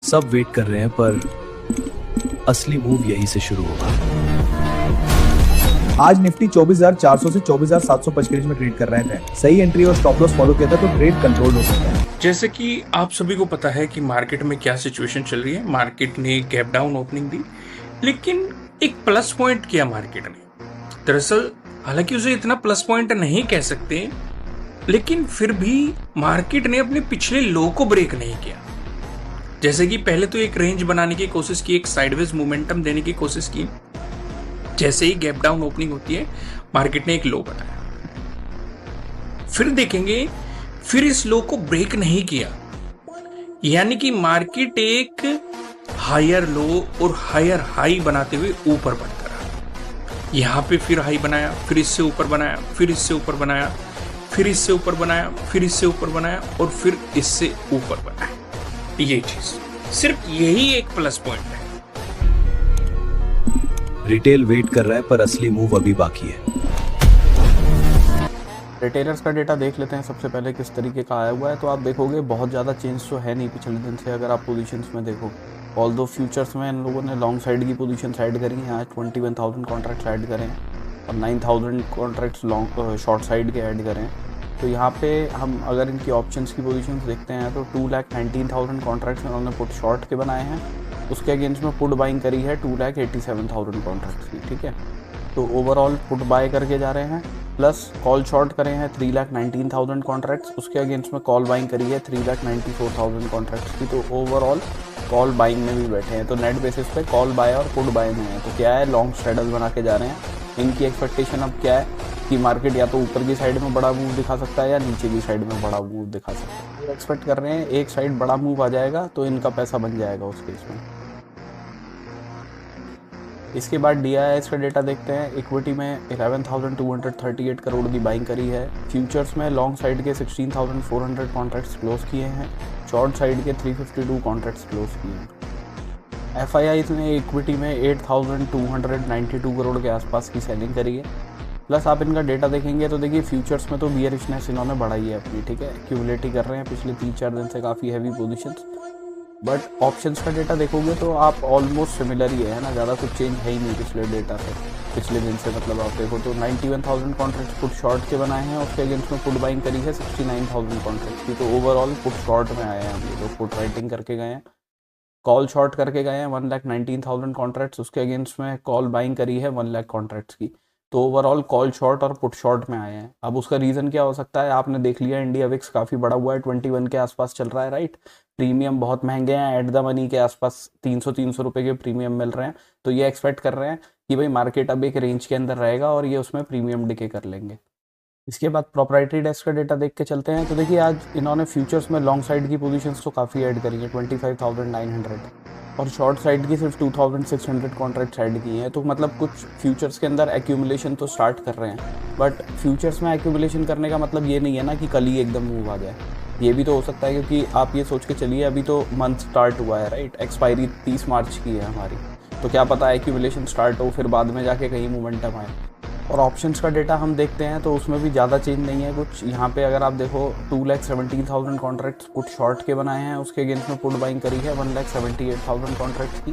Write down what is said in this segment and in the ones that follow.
सब वेट कर रहे हैं पर असली मूव यहीं से शुरू होगा। आज निफ्टी 24,400 से 24,705 के रेंज में ट्रेड कर रहे थे। सही एंट्री और स्टॉप लॉस फॉलो किया था तो ट्रेड कंट्रोल हो सकता है। जैसे कि आप सभी को पता है कि मार्केट में क्या सिचुएशन चल रही है। मार्केट ने गैप डाउन ओपनिंग दी, लेकिन एक प्लस पॉइंट किया मार्केट ने। दरअसल हालांकि उसे इतना प्लस पॉइंट नहीं कह सकते, लेकिन फिर भी मार्केट ने अपने पिछले लो को ब्रेक नहीं किया। जैसे कि पहले तो एक रेंज बनाने की कोशिश की, एक साइडवेज मोमेंटम देने की कोशिश की। जैसे ही गैप डाउन ओपनिंग होती है, मार्केट ने एक लो बनाया। फिर देखेंगे, फिर इस लो को ब्रेक नहीं किया, यानी कि मार्केट एक हायर लो और हायर हाई बनाते हुए ऊपर बढ़ता रहा। यहां पे फिर हाई बनाया, फिर इससे ऊपर बनाया, फिर इससे ऊपर बनाया, फिर इससे ऊपर बनाया, फिर इससे ऊपर बनाया और फिर इससे ऊपर बनाया। ये चीज सिर्फ यही एक प्लस पॉइंट है। रिटेल वेट कर रहा है पर असली मूव अभी बाकी है। रिटेलर्स का डेटा देख लेते हैं सबसे पहले किस तरीके का आया हुआ है। तो आप देखोगे बहुत ज़्यादा चेंज तो है नहीं पिछले दिन से। अगर आप पोजीशंस में देखो, ऑल दो फ्यूचर्स में इन लोगों ने लॉन्ग साइड की पोजीशन ऐड करी हैं। आज 21,000 कॉन्ट्रैक्ट्स ऐड करें और 9,000 कॉन्ट्रैक्ट्स लॉन्ग शॉर्ट साइड के ऐड करें। तो यहाँ पे हम अगर इनकी ऑप्शंस की पोजीशंस देखते हैं तो 2,19,000 कॉन्ट्रैक्ट्स इन्होंने पुट शॉर्ट के बनाए हैं। उसके अगेंस्ट में पुट बाइंग करी है 2,87,000 कॉन्ट्रैक्ट्स की। ठीक है, तो ओवरऑल पुट बाय करके जा रहे हैं। प्लस कॉल शॉर्ट करे हैं 3,19,000 कॉन्ट्रैक्ट्स। उसके अगेंस्ट में कॉल बाइंग करी है 3,94,000 कॉन्ट्रैक्ट्स की। तो ओवरऑल कॉल बाइंग में भी बैठे हैं। तो नेट बेसिस पे कॉल बाय और पुट बाय में है। तो क्या है, लॉन्ग स्ट्रेडल बना के जा रहे हैं। इनकी एक्सपेक्टेशन अब क्या है कि मार्केट या तो ऊपर की साइड में बड़ा मूव दिखा सकता है या नीचे की साइड में बड़ा मूव दिखा सकता है। वो एक्सपेक्ट कर रहे हैं एक साइड बड़ा मूव आ जाएगा तो इनका पैसा बन जाएगा उस केस में। इसके बाद DIIs का डेटा देखते हैं। इक्विटी में 11,238 करोड़ की बाइंग करी है। फ्यूचर्स में लॉन्ग साइड के 16,400 कॉन्ट्रैक्ट्स क्लोज किए हैं। शॉर्ट साइड के 352 कॉन्ट्रैक्ट्स क्लोज किए हैं। FIIs ने इक्विटी में 8,292 करोड़ के आसपास की सेलिंग करी है। प्लस आप इनका डेटा देखेंगे तो देखिए फ्यूचर्स में तो बियरिशनेस इन्होंने बढ़ाई है अपनी। ठीक है, एक्यूमुलेट कर रहे हैं पिछले 3-4 दिन से काफ़ी हैवी पोजीशंस। बट ऑप्शंस का डेटा देखोगे तो आप ऑलमोस्ट सिमिलर ही है ना, ज़्यादा कुछ चेंज है ही नहीं पिछले डेटा से, पिछले दिन से। मतलब आप देखो तो 91,000 कॉन्ट्रैक्ट्स पुट शॉर्ट के बनाए हैं। उसके अगेंस्ट में पुट बाइंग करी है 69,000 कॉन्ट्रैक्ट्स की। तो ओवरऑल पुट शॉर्ट में आए हैं हम ये लोग, पुट राइटिंग करके गए हैं। कॉल शॉर्ट करके गए हैं 1,19,000 कॉन्ट्रैक्ट्स। उसके अगेंस्ट में कॉल बाइंग करी है 1 लाख कॉन्ट्रैक्ट्स की। तो ओवरऑल कॉल शॉर्ट और पुट शॉर्ट में आए हैं। अब उसका रीज़न क्या हो सकता है, आपने देख लिया इंडिया विक्स काफ़ी बड़ा हुआ है, 21 के आसपास चल रहा है। राइट, प्रीमियम बहुत महंगे हैं, एट द मनी के आसपास 300 रुपये के प्रीमियम मिल रहे हैं। तो ये एक्सपेक्ट कर रहे हैं कि भाई मार्केट अब एक रेंज के अंदर रहेगा और ये उसमें प्रीमियम डिके कर लेंगे। इसके बाद प्रोप्राइटरी डेस्क का डेटा देख के चलते हैं। तो देखिए आज इन्होंने फ्यूचर्स में लॉन्ग साइड की पोजीशंस तो काफ़ी ऐड करी है 25,900 और शॉर्ट साइड की सिर्फ 2,600 कॉन्ट्रैक्ट्स ऐड किए हैं। तो मतलब कुछ फ्यूचर्स के अंदर एक्यूमुलेशन तो स्टार्ट कर रहे हैं। बट फ्यूचर्स में एक्यूमुलेशन करने का मतलब ये नहीं है ना कि कल ही एकदम मूव आ जाए। ये भी तो हो सकता है, क्योंकि आप ये सोच के चलिए अभी तो मंथ स्टार्ट हुआ है। राइट, एक्सपायरी 30 मार्च की है हमारी। तो क्या पता एक्यूमुलेशन स्टार्ट हो फिर बाद में जाके कहीं मोमेंटम आए। और ऑप्शंस का डेटा हम देखते हैं तो उसमें भी ज़्यादा चेंज नहीं है कुछ। यहाँ पे अगर आप देखो 2,17,000 कॉन्ट्रैक्ट्स पुट शॉर्ट के बनाए हैं। उसके अगेंस्ट में पुट बाइंग करी है 1,78,000 कॉन्ट्रैक्ट्स की।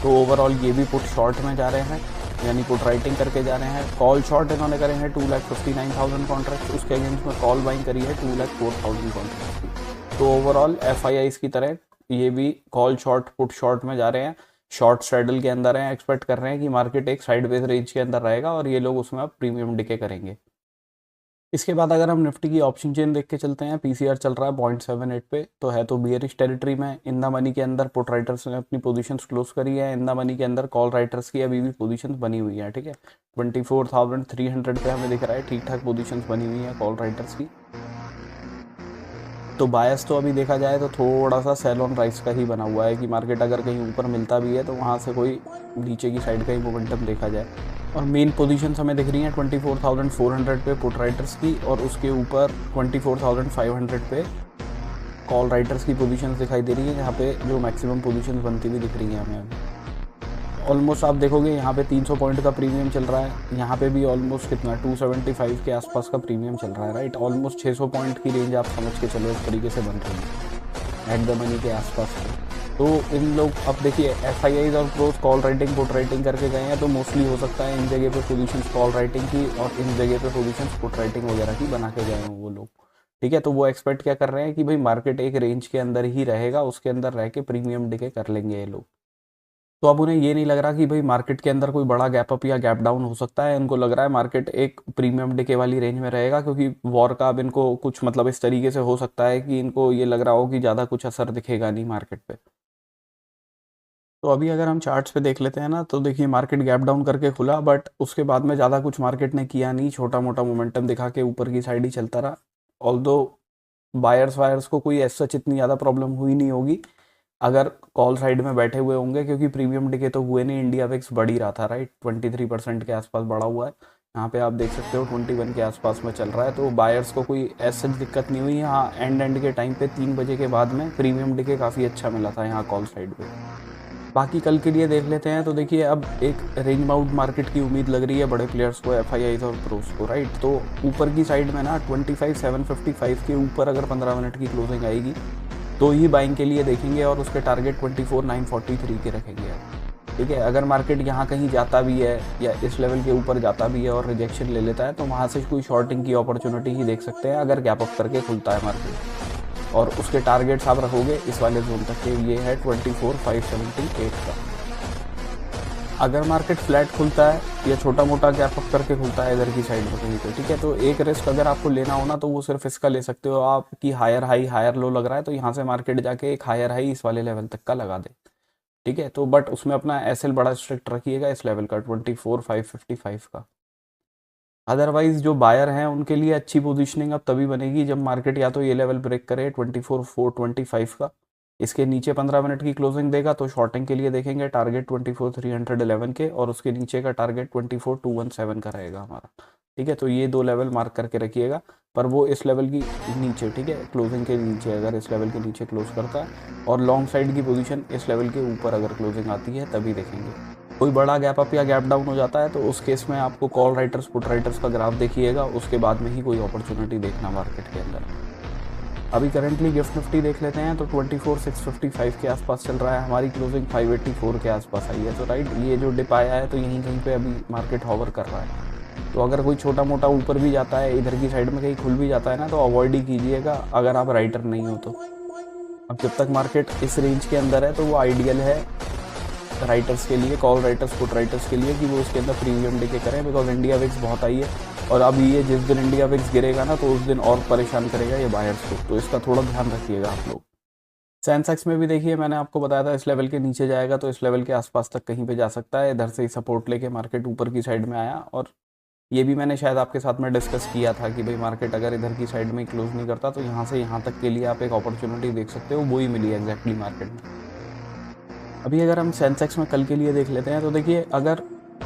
तो ओवरऑल ये भी पुट शॉर्ट में जा रहे हैं, यानी पुट राइटिंग करके जा रहे हैं। कॉल शॉर्ट इन्होंने करे हैं 2,59,000 कॉन्ट्रैक्ट्स। उसके अगेंस्ट में कॉल बाइंग करी है 2,04,000 कॉन्ट्रैक्ट्स की। तो ओवरऑल FIIs की तरह ये भी कॉल शॉर्ट पुट शॉर्ट में जा रहे हैं, शॉर्ट स्ट्रेडल के अंदर हैं। एक्सपेक्ट कर रहे हैं कि मार्केट एक साइडवेज रेंज के अंदर रहेगा और ये लोग उसमें अब प्रीमियम डिके करेंगे। इसके बाद अगर हम निफ्टी की ऑप्शन चेन देख के चलते हैं, PCR चल रहा है 0.78 पे। तो है तो बियरिश टेरिटरी में। इन द मनी के अंदर पुट राइटर्स ने अपनी पोजीशंस क्लोज करी है। इन द मनी के अंदर कॉल राइटर्स की अभी भी पोजीशंस बनी हुई है। ठीक है, 24,300 पे हमें दिख रहा है ठीक ठाक पोजीशंस बनी हुई है कॉल राइटर्स की। तो बायस तो अभी देखा जाए तो थोड़ा सा सेल ऑन राइस का ही बना हुआ है कि मार्केट अगर कहीं ऊपर मिलता भी है तो वहाँ से कोई नीचे की साइड का ही मोमेंटम देखा जाए। और मेन पोजीशंस हमें दिख रही हैं 24,400 पे पुट राइटर्स की और उसके ऊपर 24,500 पे कॉल राइटर्स की पोजीशंस दिखाई दे रही है, जहाँ पे जो मैक्सिमम पोजीशंस बनती हुई दिख रही हैं हमें। ऑलमोस्ट आप देखोगे यहाँ पे 300 पॉइंट का प्रीमियम चल रहा है। यहाँ पे भी ऑलमोस्ट कितना 275 के आसपास का प्रीमियम चल रहा है। राइट, ऑलमोस्ट 600 पॉइंट की रेंज आप समझ के चलो इस तरीके से बन रही है एट द मनी के आसपास। तो इन लोग अब देखिए FIIs और pros call writing put writing करके गए हैं, तो मोस्टली हो सकता है इन जगह पे पोजीशंस कॉल राइटिंग की और इन जगह पे पोजीशंस पुट राइटिंग वगैरह की बना के गए हों वो लोग। ठीक है, तो वो एक्सपेक्ट क्या कर रहे हैं कि भाई मार्केट एक रेंज के अंदर ही रहेगा, उसके अंदर रह के प्रीमियम डिके कर लेंगे ये लोग। तो अब उन्हें ये नहीं लग रहा कि भाई मार्केट के अंदर कोई बड़ा गैप अप या गैप डाउन हो सकता है। उनको लग रहा है मार्केट एक प्रीमियम डिके वाली रेंज में रहेगा, क्योंकि वॉर का अब इनको कुछ मतलब इस तरीके से हो सकता है कि इनको ये लग रहा हो कि ज़्यादा कुछ असर दिखेगा नहीं मार्केट पे। तो अभी अगर हम चार्ट्स पे देख लेते हैं ना, तो देखिए मार्केट गैप डाउन करके खुला, बट उसके बाद में ज़्यादा कुछ मार्केट ने किया नहीं, छोटा मोटा मोमेंटम दिखा के ऊपर की साइड ही चलता रहा। ऑल्दो बायर्स वायर्स को कोई ऐसा इतनी ज़्यादा प्रॉब्लम हुई नहीं होगी अगर कॉल साइड में बैठे हुए होंगे, क्योंकि प्रीमियम डिके तो हुए नहीं, इंडिया विक्स बढ़ ही रहा था, राइट, 23% के आसपास बढ़ा हुआ है। यहाँ पे आप देख सकते हो 21 के आसपास में चल रहा है, तो बायर्स को कोई ऐसा दिक्कत नहीं हुई। हाँ, एंड के टाइम पे 3 बजे के बाद में प्रीमियम डिके काफ़ी अच्छा मिला था यहाँ कॉल साइड पे। बाकी कल के लिए देख लेते हैं, तो देखिए अब एक रेंज बाउंड मार्केट की उम्मीद लग रही है बड़े प्लेयर्स को, FIIs और प्रोस को, राइट। तो ऊपर की साइड में ना 25,755 के ऊपर अगर 15 मिनट की क्लोजिंग आएगी तो ही बाइंग के लिए देखेंगे, और उसके टारगेट 24,943 के रखेंगे। ठीक है, अगर मार्केट यहाँ कहीं जाता भी है या इस लेवल के ऊपर जाता भी है और रिजेक्शन ले लेता है, तो वहाँ से कोई शॉर्टिंग की अपॉर्चुनिटी ही देख सकते हैं अगर गैप अप करके खुलता है मार्केट। और उसके टारगेट्स आप रखोगे इस वाले जोन तक के, ये है 24,578 का। अगर मार्केट फ्लैट खुलता है या छोटा मोटा गैप अप करके खुलता है इधर की साइड में कहीं पे, ठीक है, तो एक रिस्क अगर आपको लेना हो ना, तो वो सिर्फ इसका ले सकते हो आप कि हायर हाई हायर लो लग रहा है, तो यहाँ से मार्केट जाके एक हायर हाई इस वाले लेवल तक का लगा दे। ठीक है, तो बट उसमें अपना SL बड़ा स्ट्रिक्ट रखिएगा इस लेवल का 24,555 का। अदरवाइज जो बायर हैं उनके लिए अच्छी पोजीशनिंग अब तभी बनेगी जब मार्केट या तो ये लेवल ब्रेक करे 24,425 का, इसके नीचे 15 मिनट की क्लोजिंग देगा तो शॉर्टिंग के लिए देखेंगे टारगेट 24,311 के, और उसके नीचे का टारगेट 24,217 का रहेगा हमारा। ठीक है, तो ये 2 लेवल मार्क करके रखिएगा, पर वो इस लेवल की नीचे, ठीक है, क्लोजिंग के नीचे अगर इस लेवल के नीचे क्लोज करता है, और लॉन्ग साइड की पोजीशन इस लेवल के ऊपर अगर क्लोजिंग आती है तभी देखेंगे। कोई बड़ा गैप अप या गैप डाउन हो जाता है तो उस केस में आपको कॉल राइटर्स पुट राइटर्स का ग्राफ देखिएगा, उसके बाद में ही कोई अपॉर्चुनिटी देखना मार्केट के अंदर। अभी करंटली गिफ्ट निफ्टी देख लेते हैं, तो 24,655 के आसपास चल रहा है, हमारी क्लोजिंग 584 के आसपास आई है। तो राइट, ये जो डिप आया है तो यहीं कहीं पे अभी मार्केट हॉवर कर रहा है। तो अगर कोई छोटा मोटा ऊपर भी जाता है, इधर की साइड में कहीं खुल भी जाता है ना, तो अवॉइड ही कीजिएगा अगर आप राइटर नहीं हो तो। अब जब तक मार्केट इस रेंज के अंदर है तो वो आइडियल है राइटर्स के लिए, कॉल राइटर्स पुट राइटर्स के लिए, कि वो उसके अंदर प्रीमियम डिके करें, बिकॉज इंडिया विक्स बहुत आई है, और अब ये जिस दिन इंडिया विक्स गिरेगा ना तो उस दिन और परेशान करेगा ये बायर्स को, तो इसका थोड़ा ध्यान रखिएगा आप लोग। सेंसेक्स में भी देखिए मैंने आपको बताया था इस लेवल के नीचे जाएगा तो इस लेवल के आसपास तक कहीं पे जा सकता है, इधर से ही सपोर्ट लेके मार्केट ऊपर की साइड में आया, और ये भी मैंने शायद आपके साथ में डिस्कस किया था कि भाई मार्केट अगर इधर की साइड में क्लोज नहीं करता तो यहाँ से यहाँ तक के लिए आप एक अपॉर्चुनिटी देख सकते हो, वो ही मिली है एग्जैक्टली मार्केट में। अभी अगर हम सेंसेक्स में कल के लिए देख लेते हैं, तो देखिए अगर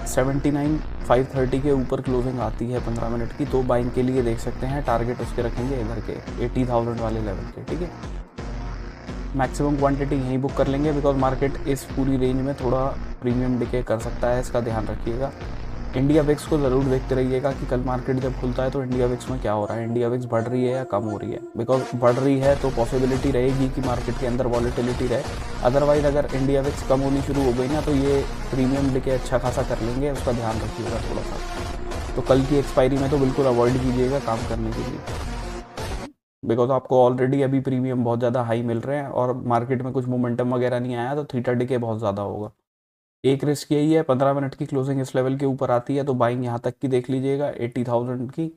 79,530 के ऊपर क्लोजिंग आती है 15 मिनट की, तो बाइंग के लिए देख सकते हैं, टारगेट उसके रखेंगे इधर के 80,000 वाले लेवल के। ठीक है, मैक्सिमम क्वांटिटी यहीं बुक कर लेंगे, बिकॉज मार्केट इस पूरी रेंज में थोड़ा प्रीमियम डिके कर सकता है, इसका ध्यान रखिएगा। इंडिया विक्स को ज़रूर देखते रहिएगा कि कल मार्केट जब खुलता है तो इंडिया विक्स में क्या हो रहा है, इंडिया विक्स बढ़ रही है या कम हो रही है, बिकॉज बढ़ रही है तो पॉसिबिलिटी रहेगी कि मार्केट के अंदर वॉलेटिलिटी रहे। अदरवाइज अगर इंडिया विक्स कम होनी शुरू हो गई ना तो ये प्रीमियम डिके अच्छा खासा कर लेंगे, उसका ध्यान रखिएगा थोड़ा सा। तो कल की एक्सपायरी में तो बिल्कुल अवॉइड कीजिएगा काम करने के लिए, बिकॉज आपको ऑलरेडी अभी प्रीमियम बहुत ज़्यादा हाई मिल रहे हैं और मार्केट में कुछ मोमेंटम वगैरह नहीं आया, तो थीटा डिके बहुत ज़्यादा होगा। एक रिस्क यही है, 15 मिनट की क्लोजिंग इस लेवल के ऊपर आती है तो बाइंग यहाँ तक की देख लीजिएगा 80,000 की।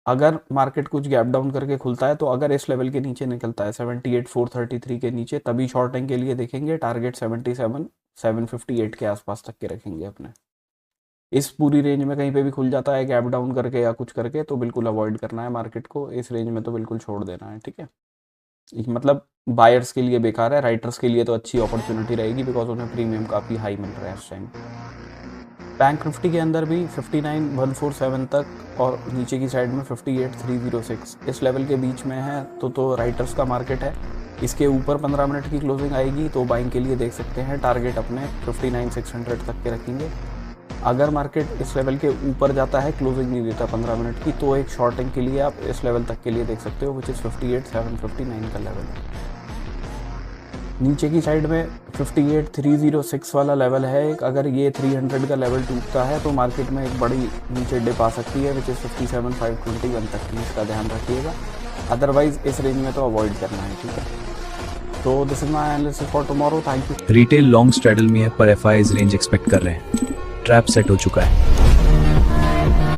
अगर मार्केट कुछ गैप डाउन करके खुलता है तो अगर इस लेवल के नीचे निकलता है 78,433 के नीचे, तभी शॉर्टिंग के लिए देखेंगे, टारगेट 77,758 के आसपास तक के रखेंगे अपने। इस पूरी रेंज में कहीं पे भी खुल जाता है गैप डाउन करके या कुछ करके तो बिल्कुल अवॉइड करना है मार्केट को, इस रेंज में तो बिल्कुल छोड़ देना है। ठीक है, मतलब बायर्स के लिए बेकार है, राइटर्स के लिए तो अच्छी अपॉर्चुनिटी रहेगी बिकॉज उन्हें प्रीमियम काफ़ी हाई मिल रहा है इस टाइम। बैंक निफ्टी के अंदर भी 59,147 तक और नीचे की साइड में 58,306 इस लेवल के बीच में है, तो राइटर्स का मार्केट है। इसके ऊपर 15 मिनट की क्लोजिंग आएगी तो बाइंग के लिए देख सकते हैं, टारगेट अपने 59,600 तक के रखेंगे। अगर मार्केट इस लेवल के ऊपर जाता है, क्लोजिंग नहीं देता 15 मिनट की, तो एक शॉर्टिंग के लिए आप इस लेवल तक के लिए देख सकते हो, विच इज़ 58,759 का लेवल। नीचे की साइड में 58,306 वाला लेवल है एक, अगर ये 300 का लेवल टूटता है तो मार्केट में एक बड़ी नीचे डिप आ सकती है, विच इज़ 57,521 तक की, इसका ध्यान रखिएगा। अदरवाइज इस रेंज में तो अवॉइड करना है, ठीक है। तो this is my analysis for tomorrow, thank you. Retail long straddle में है पर एफआई रेंज एक्सपेक्ट कर रहे हैं, ट्रैप सेट हो चुका है।